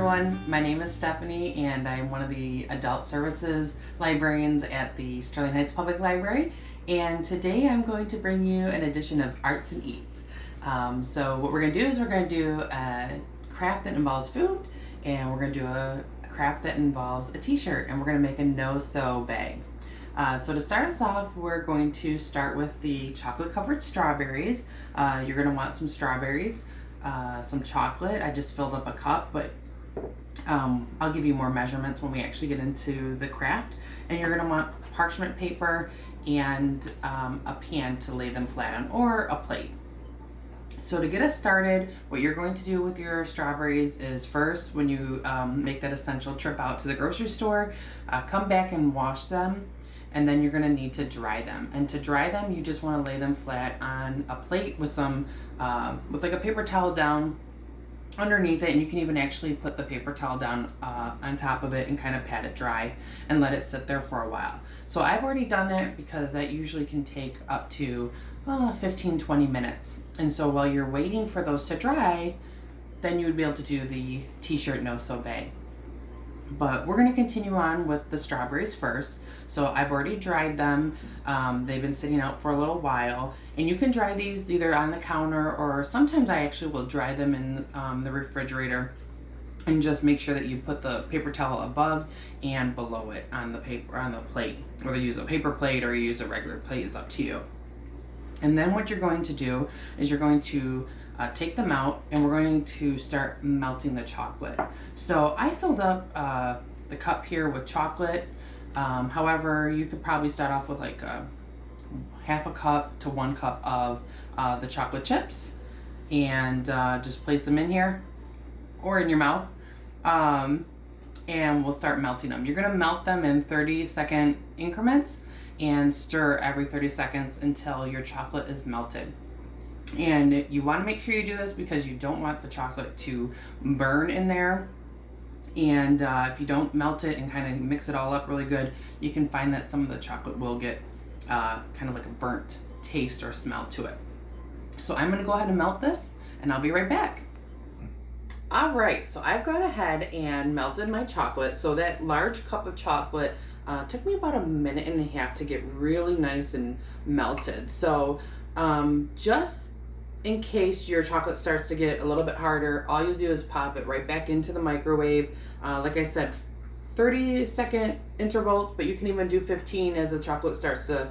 everyone, my name is Stephanie and I'm one of the adult services librarians at the Sterling Heights Public Library, and today I'm going to bring you an edition of Arts and Eats. So what we're going to do is we're going to do a craft that involves food, and we're going to do a craft that involves a t-shirt, and we're going to make a no-sew bag. So to start us off, we're going to start with the chocolate covered strawberries. You're going to want some strawberries, some chocolate. I just filled up a cup, but I'll give you more measurements when we actually get into the craft. And you're going to want parchment paper and a pan to lay them flat on, or a plate. So to get us started, what you're going to do with your strawberries is first, when you make that essential trip out to the grocery store, come back and wash them, and then you're going to need to dry them. And to dry them, you just want to lay them flat on a plate with some, with like a paper towel down underneath it, and you can even actually put the paper towel down on top of it and kind of pat it dry and let it sit there for a while. So I've already done that because that usually can take up to 15-20 minutes. And so while you're waiting for those to dry, then you would be able to do the t-shirt no-sew bag. But we're going to continue on with the strawberries first. So I've already dried them. They've been sitting out for a little while, and you can dry these either on the counter, or sometimes I actually will dry them in the refrigerator, and just make sure that you put the paper towel above and below it on the paper, on the plate. Whether you use a paper plate or you use a regular plate is up to you. And then what you're going to do is you're going to take them out, and we're going to start melting the chocolate. So I filled up the cup here with chocolate. However, you could probably start off with like half a cup to 1 cup of the chocolate chips, and just place them in here or in your mouth, and we'll start melting them. You're going to melt them in 30-second increments and stir every 30 seconds until your chocolate is melted. And you want to make sure you do this because you don't want the chocolate to burn in there. And if you don't melt it and kind of mix it all up really good, you can find that some of the chocolate will get kind of like a burnt taste or smell to it. So I'm going to go ahead and melt this, and I'll be right back. All right, so I've gone ahead and melted my chocolate. So that large cup of chocolate took me about 1.5 minutes to get really nice and melted. So just in case your chocolate starts to get a little bit harder, all you'll do is pop it right back into the microwave. Like I said, 30-second intervals, but you can even do 15 as the chocolate starts to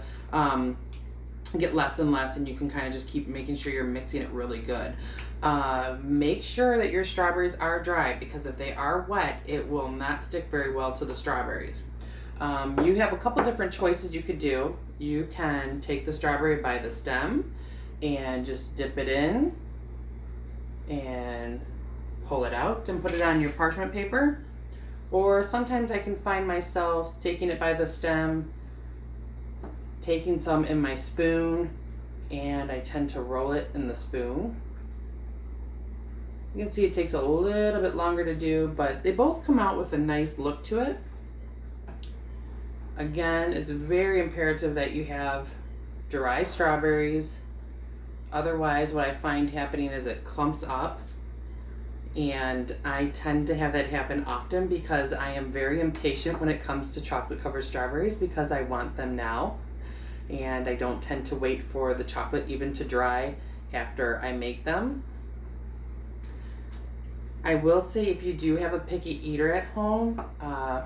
get less and less, and you can kind of just keep making sure you're mixing it really good. Make sure that your strawberries are dry, because if they are wet, it will not stick very well to the strawberries. You have a couple different choices you could do. You can take the strawberry by the stem and just dip it in and pull it out and put it on your parchment paper. Or sometimes I can find myself taking it by the stem, taking some in my spoon, and I tend to roll it in the spoon. You can see it takes a little bit longer to do, but they both come out with a nice look to it. Again, it's very imperative that you have dry strawberries. Otherwise, what I find happening is it clumps up, and I tend to have that happen often because I am very impatient when it comes to chocolate covered strawberries, because I want them now, and I don't tend to wait for the chocolate even to dry after I make them. I will say, if you do have a picky eater at home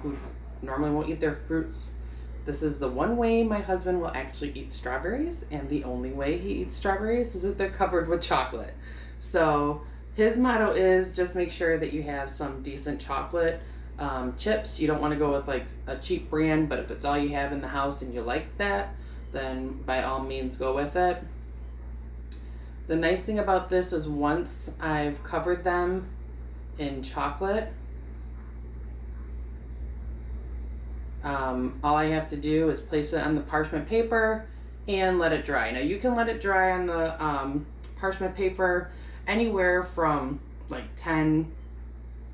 who normally won't eat their fruits, this is the one way my husband will actually eat strawberries, and the only way he eats strawberries is if they're covered with chocolate. So his motto is just make sure that you have some decent chocolate chips. You don't want to go with like a cheap brand, but if it's all you have in the house and you like that, then by all means go with it. The nice thing about this is once I've covered them in chocolate, all I have to do is place it on the parchment paper and let it dry. Now you can let it dry on the parchment paper anywhere from like 10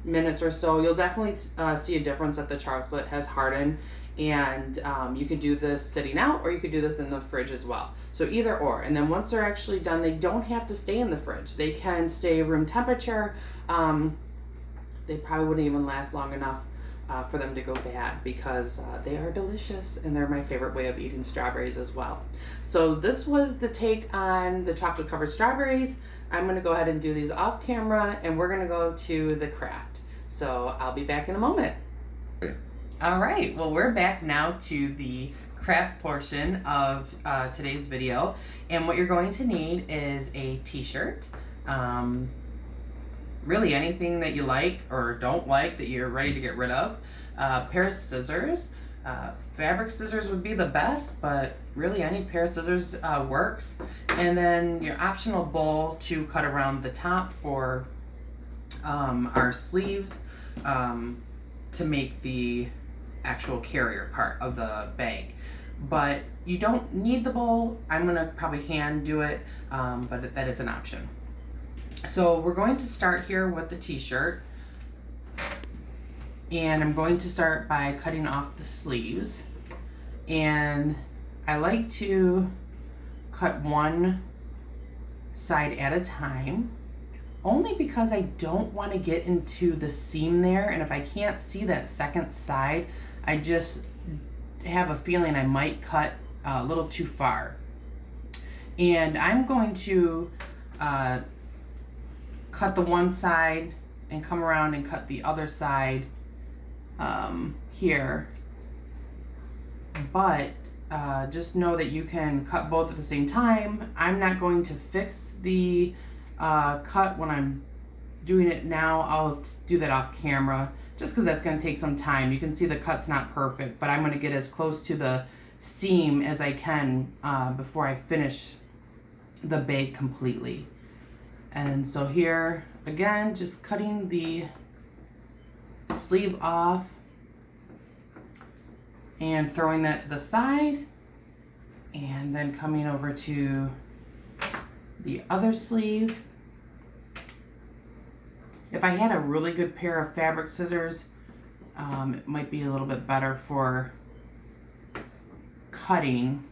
minutes or so. You'll definitely see a difference that the chocolate has hardened, and you could do this sitting out, or you could do this in the fridge as well. So either or. And then once they're actually done, they don't have to stay in the fridge. They can stay room temperature. they probably wouldn't even last long enough for them to go bad, because they are delicious and they're my favorite way of eating strawberries as well. So this was the take on the chocolate covered strawberries. I'm gonna go ahead and do these off camera, and we're gonna go to the craft. So I'll be back in a moment. All right, well, we're back now to the craft portion of today's video. And what you're going to need is a t-shirt, really anything that you like or don't like that you're ready to get rid of, pair of scissors. Fabric scissors would be the best, but really any pair of scissors works. And then your optional bowl to cut around the top for our sleeves, to make the actual carrier part of the bag. But you don't need the bowl. I'm gonna probably hand do it, but that is an option. So we're going to start here with the t-shirt, and I'm going to start by cutting off the sleeves. And I like to cut one side at a time, only because I don't want to get into the seam there, and if I can't see that second side, I just have a feeling I might cut a little too far. And I'm going to cut the one side and come around and cut the other side here. But just know that you can cut both at the same time. I'm not going to fix the cut when I'm doing it now. I'll do that off camera, just because that's going to take some time. You can see the cut's not perfect, but I'm going to get as close to the seam as I can before I finish the bag completely. And so here, again, just cutting the sleeve off and throwing that to the side, and then coming over to the other sleeve. If I had a really good pair of fabric scissors, it might be a little bit better for cutting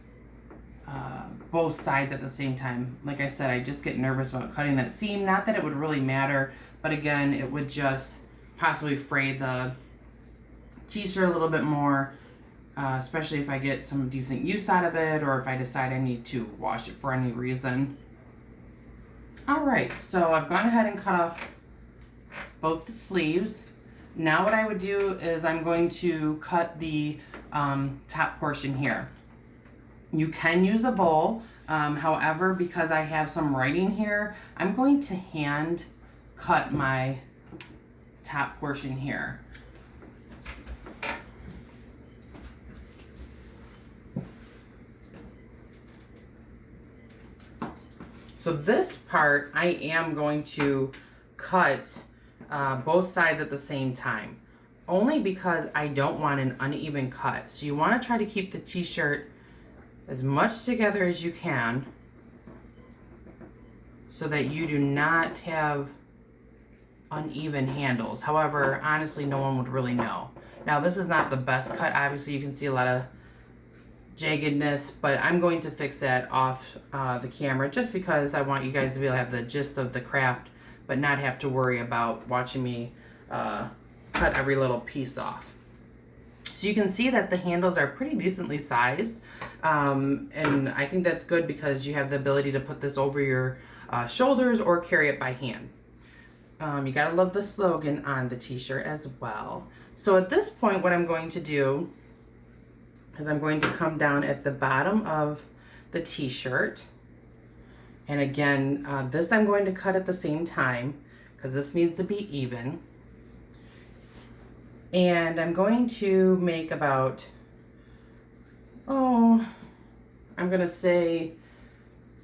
both sides at the same time. Like I said, I just get nervous about cutting that seam. Not that it would really matter, but again, it would just possibly fray the t-shirt a little bit more, especially if I get some decent use out of it, or if I decide I need to wash it for any reason. All right, so I've gone ahead and cut off both the sleeves. Now what I would do is I'm going to cut the top portion here. You can use a bowl, however, because I have some writing here, I'm going to hand cut my top portion here. So this part I am going to cut both sides at the same time, only because I don't want an uneven cut. So you want to try to keep the t-shirt as much together as you can, so that you do not have uneven handles. However, honestly, no one would really know. Now, this is not the best cut. Obviously, you can see a lot of jaggedness, but I'm going to fix that off the camera, just because I want you guys to be able to have the gist of the craft, but not have to worry about watching me cut every little piece off. So you can see that the handles are pretty decently sized, and I think that's good because you have the ability to put this over your shoulders or carry it by hand. You gotta love the slogan on the t-shirt as well. So at this point, what I'm going to do is I'm going to come down at the bottom of the t-shirt, and again, this I'm going to cut at the same time because this needs to be even. And I'm going to make about, I'm gonna say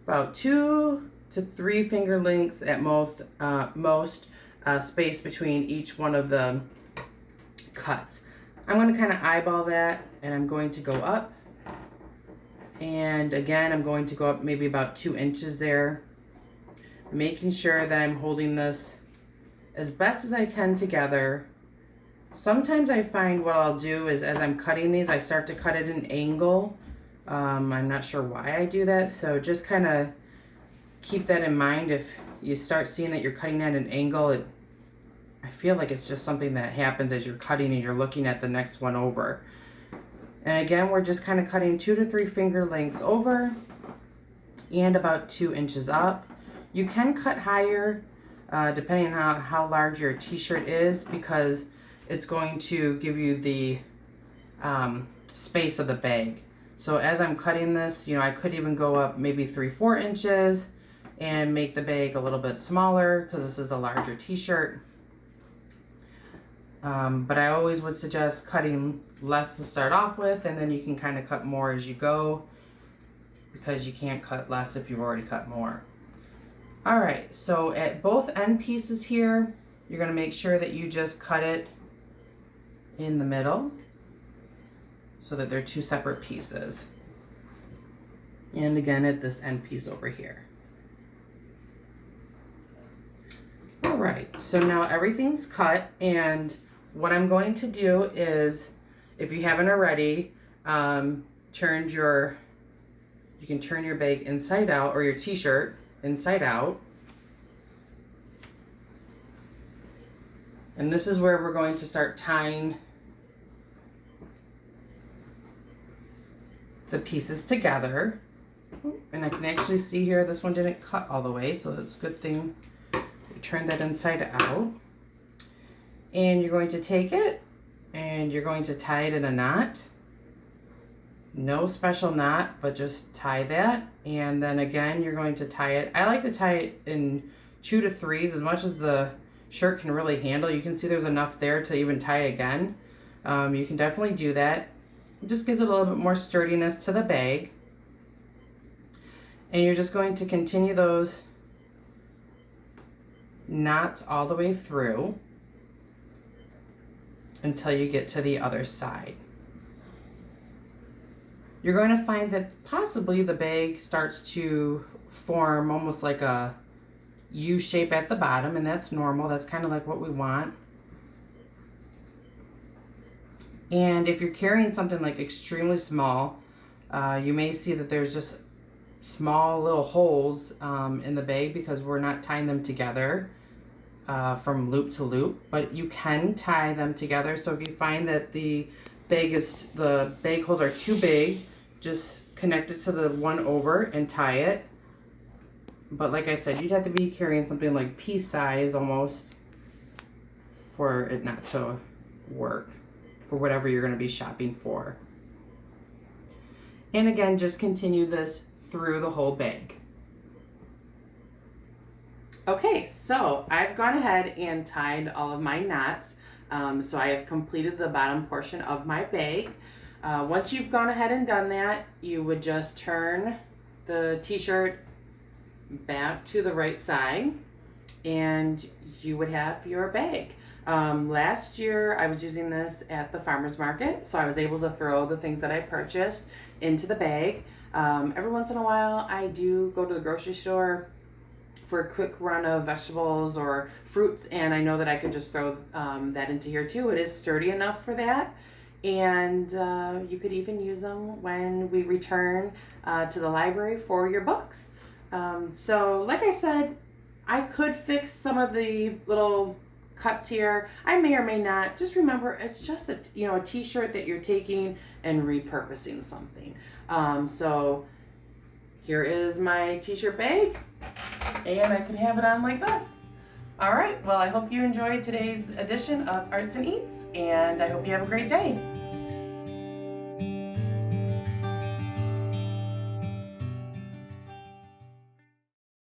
about 2 to 3 finger lengths at most space between each one of the cuts. I'm gonna kind of eyeball that, and I'm going to go up. And again, I'm going to go up maybe about 2 inches there, making sure that I'm holding this as best as I can together. Sometimes I find what I'll do is, as I'm cutting these, I start to cut at an angle. I'm not sure why I do that, so just kind of keep that in mind. If you start seeing that you're cutting at an angle, it I feel like it's just something that happens as you're cutting and you're looking at the next one over. And again, we're just kind of cutting 2 to 3 finger lengths over and about 2 inches up. You can cut higher depending on how large your t-shirt is, because it's going to give you the space of the bag. So as I'm cutting this, you know, I could even go up maybe 3-4 inches and make the bag a little bit smaller because this is a larger t-shirt. But I always would suggest cutting less to start off with, and then you can kind of cut more as you go, because you can't cut less if you've already cut more. All right, so at both end pieces here, you're going to make sure that you just cut it in the middle so that they're 2 separate pieces. And again at this end piece over here. All right, so now everything's cut, and what I'm going to do is, if you haven't already, you can turn your bag inside out, or your t-shirt inside out. And this is where we're going to start tying the pieces together. And I can actually see here, this one didn't cut all the way, so it's a good thing we turn that inside out. And you're going to take it and you're going to tie it in a knot. No special knot, but just tie that. And then again, you're going to tie it. I like to tie it in 2 to 3s, as much as the shirt can really handle. You can see there's enough there to even tie it again. You can definitely do that. It just gives it a little bit more sturdiness to the bag. And you're just going to continue those knots all the way through until you get to the other side. You're going to find that possibly the bag starts to form almost like a U shape at the bottom, and that's normal. That's kind of like what we want. And if you're carrying something like extremely small, you may see that there's just small little holes in the bag because we're not tying them together from loop to loop, but you can tie them together. So if you find that the bag holes are too big, just connect it to the one over and tie it. But like I said, you'd have to be carrying something like pea size almost for it not to work for whatever you're going to be shopping for. And again, just continue this through the whole bag. Okay, so I've gone ahead and tied all of my knots. So I have completed the bottom portion of my bag. Once you've gone ahead and done that, you would just turn the t-shirt back to the right side and you would have your bag. Last year I was using this at the farmer's market, so I was able to throw the things that I purchased into the bag. Every once in a while I do go to the grocery store for a quick run of vegetables or fruits, and I know that I could just throw that into here too. It is sturdy enough for that, and you could even use them when we return to the library for your books. So like I said, I could fix some of the little cuts here. I may or may not. Just remember, it's just a t-shirt that you're taking and repurposing something. So here is my t-shirt bag, and I could have it on like this. All right, well, I hope you enjoyed today's edition of Arts and Eats, and I hope you have a great day.